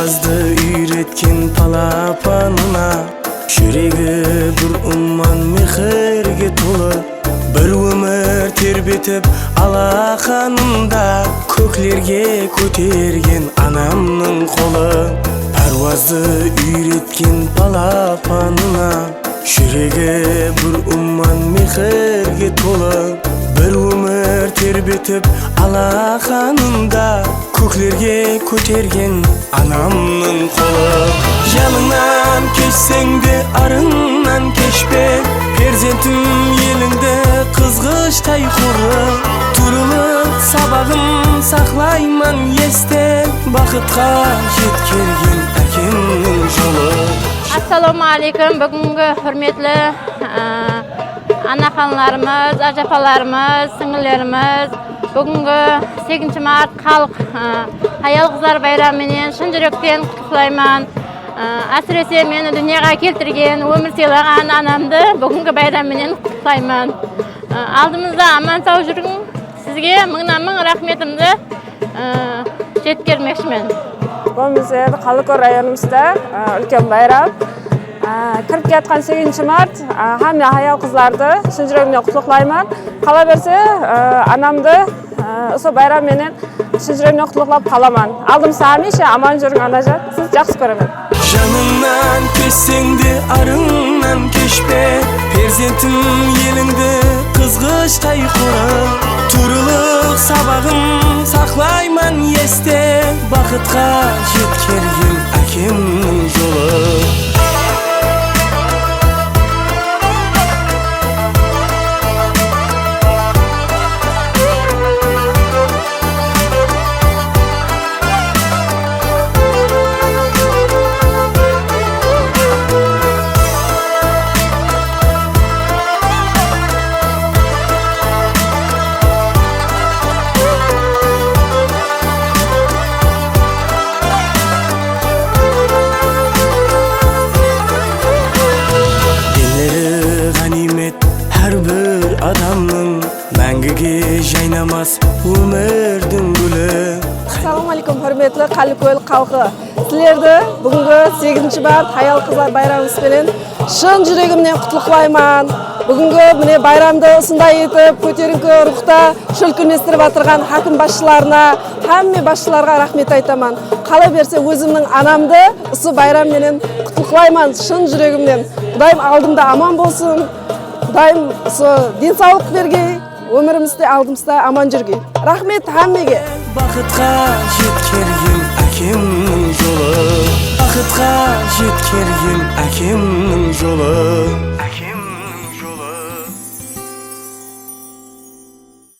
Parvazdı үйреткен палапанына, жүрегі бір уман мехерге толы. Bir өмір тербетіп алақанында, көклерге көтерген анамның қолы. Парвазды үйреткен палапанына, жүрегі бір уман мехерге толы. Bir өмір тербетіп алақанында, көклерге көтерген анамның қолы. Жаныңнан кешсең де арыңнан кешпе, перзентім еліңді қызғыштай құры. Тұрылып сабағын сақлайман есте, бақытқа жеткерген әкемнің жолы. Ассаламу алейкум, бүгінгі хүрметлі анақанларымыз, ажапаларымыз, сіңілеріміз, бүгінгі 8 март халық аял қызлар байрамымен шын жүректен құттықтаймын. Әсіресе мені дүниеға келтірген, өмір сыйлаған анамды бүгінгі байрамымен құттықтаймын. Алдымызда аман сау жүргін, сізге мыңнан-мың рахметімді жеткермекшімін. Бұл біздер Қалыкөл районымызда үлкен байрам. Кіріп кеткен 8 март хамме аял қыздарды шын жүрегімнен құттықтаймын. Қала берсе анамды осы байрамменен шын жүрегімнен құттықтап қаламан. Алдымызда хамеше аман жүргін анажан. Сіз жақсы көремін. Жаныңнан кешсең де арыңнан кешпе, перзентім еліңді қызғыштай құры. Тұрылық сабағын сақлайман есте, бақытқа жеткерген әкемнің жолы. Адамның мәңгіге жайнамас өмірдің гүлі. Ассаламу алейкум, хүрметлі Қалыкөл халқы. Сіздерді бүгінгі 8 март аял қызлар байрамыңызбен шын жүрегімнен құттықтаймын. Бүгінгі міне байрамды осындай етіп, көтеріңкі рухта шөлкінестіріп атырған хакім басшыларына, хамме басшыларға рахмет айтамын. Қала берсе өзімнің анамды осы байраммен құттықтаймын шын жүрегімнен. Құдайым алдымда аман болсын. Құдайым денсаулық бергей, өмірімізде алдымызда аман жүргей. Рахмет хаммеге. Бақытқа жеткерген әкемнің жолы, бақытқа жеткерген